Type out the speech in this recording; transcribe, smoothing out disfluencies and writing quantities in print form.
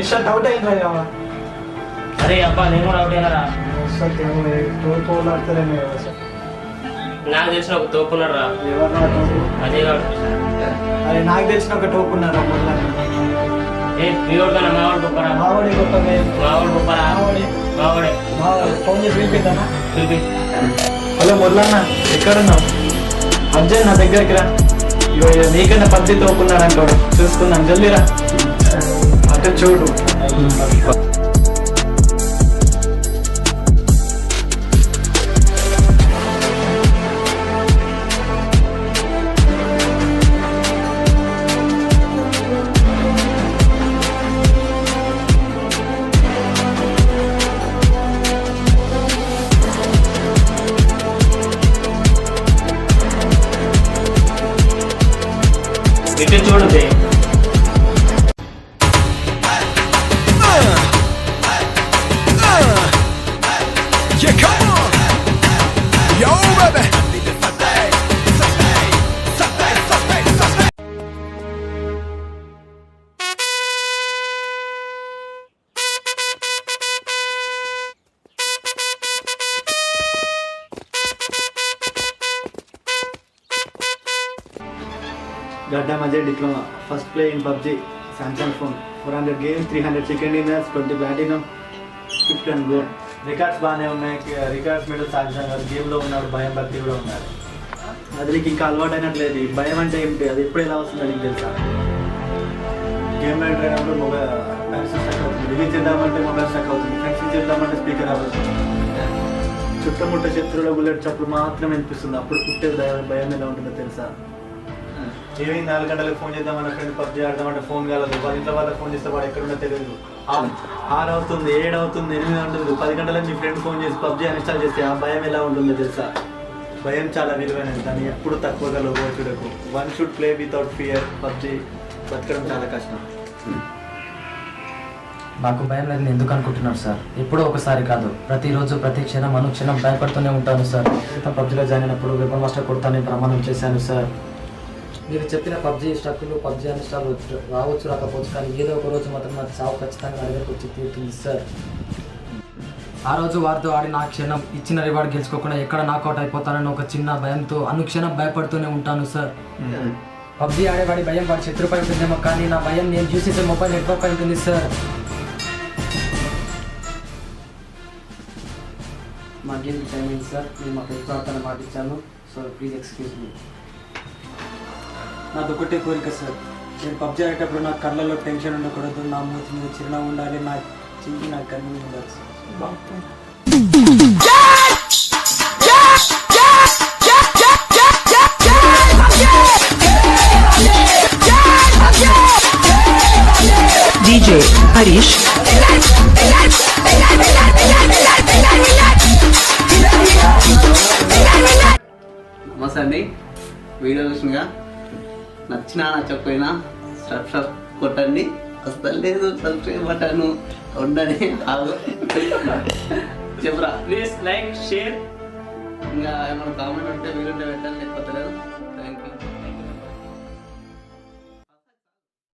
ఇష్టం డౌట్ అయింది రా. అరే అబ్బా నేను కూడా అవుట్ అయినారా. తోలాడతలేమే నాకు తెలిసిన ఒక తోపున్నాడు రా. అదే కాదు. అరే నాకు తెలిసిన ఒక టోపు ఉన్నారా. ఏ మీ వాడుకన్నా మావాడు గొప్పరా. మావాడి గొప్ప మావాడు గొప్పరా. మావాడే. ఫోన్ చేసి పిలిపిద్దామా? పిలిపి. హలో మురళన్న, ఎక్కడున్నావు? అర్జున్ నా దగ్గరికి రా. ఇగో నీకన్నా పద్ధతి తోపున్నాడు అంటాడు, చూసుకుందాం, జల్దీరా. అక్కడ చూడు. ఇటు చూడదే. Gadda Majay Diploma, first play in PUBG, Samsung phone, 400 games, 300 second inners, 20 platinum, 50 gold. Records బాగానే ఉన్నాయి. రికార్డ్స్ మీద సామ్సంగ్ గారు గేమ్లో ఉన్నాడు, భయం భక్తి కూడా ఉన్నారు. అది నీకు ఇంకా అలవాటు అయినట్లేదు. భయం అంటే ఏమిటి, అది ఎప్పుడు ఎలా వస్తుందో నీకు తెలుసా? గేమ్ ఎంటర్ అయినప్పుడు మొబైల్ స్టక్ అవుతుంది, రిలీజ్ చేద్దామంటే మొబైల్ స్టక్ అవుతుంది, ఫ్లెక్సింగ్ చేద్దామంటే స్పీకర్ అవ్వదు. చుట్టముట్ట శత్రువుల బుల్లెట్ చప్పుడు మాత్రం వినిపిస్తుంది. అప్పుడు పుట్టే భయం ఎలా ఉంటుందో తెలుసా? ఏమి 4 గంటలకు ఫోన్ చేద్దామన్న ఫ్రెండ్ పబ్జీ ఆడదామంటే ఫోన్ కాలేదు. 10 గంటల వాళ్ళకి ఫోన్ చేస్తే వాడు ఎక్కడుందో తెలియదు. 6 అవుతుంది, 7 అవుతుంది, 8 అవుతుంది. 10 గంటలకు మీ ఫ్రెండ్ ఫోన్ చేసి పబ్జీ అన్ఇన్స్టాల్ చేస్తే ఆ భయం ఎలా ఉంటుందో తెలుసా? భయం చాలా విలువైనది, కానీ ఎప్పుడు తక్కువగా లోబోచుడకు. One should play without fear. PUBG బతకడం చాలా కష్టం. నాకు భయం లేదు ఎందుకు అనుకుంటున్నారు సార్? ఎప్పుడో ఒకసారి కాదు, ప్రతిరోజు ప్రతి క్షణం అనుక్షణం భయపడుతూనే ఉంటాను సార్. పబ్జీలో జాయిన్ అయినప్పుడు వెపన్ మాస్టర్ కొడతానని ప్రమాణం చేశాను సార్. మీరు చెప్పిన పబ్జీ స్ట్రక్కులు, పబ్జీ అన్ఇన్స్టాల్ రావచ్చు రాకపోవచ్చు, కానీ ఏదో ఒక రోజు మాత్రం నాకు సావు ఖచ్చితంగా నా దగ్గరకు వచ్చి తీరుతుంది సార్. ఆ రోజు వారితో ఆడి నా క్షణం ఇచ్చిన రివార్డ్ గెలుచుకోకుండా ఎక్కడ నాకౌట్ అయిపోతానని ఒక చిన్న భయంతో అనుక్షణం భయపడుతూనే ఉంటాను సార్. పబ్జీ ఆడేవాడి భయం వాడి శత్రుపై ఉంటుందేమో, కానీ నా భయం నేను చూసేసే మొబైల్ నెట్వర్క్ పై ఉంటుంది సార్. మా గేమ్ టైం అయింది సార్. నేను మా ఫ్రెండ్స్ ప్రార్థన పాటించాను, సో ప్లీజ్ ఎక్స్క్యూజ్ మీ. నాది ఒకటే కోరిక సార్, నేను పబ్జీ ఆడేటప్పుడు నా కళ్ళలో టెన్షన్ ఉండకూడదు, నా మూతి మీద చిరునవ్వు ఉండాలి, నా చెయ్యి నా కన్ను ఉండాలి సార్. DJ Harish. నమస్తే అండి. వీడియో చూసినగా నచ్చినా నచ్చకపోయినా సబ్స్క్రైబ్ కొట్టండి. అసలు లేదు సబ్స్క్రైబ్ బటన్ ఉండని చెప్పురా. Please like, share. ఇంకా ఏమైనా కామెంట్ ఉంటే వీడియో పెట్టండి, లేకపోతే లేదు.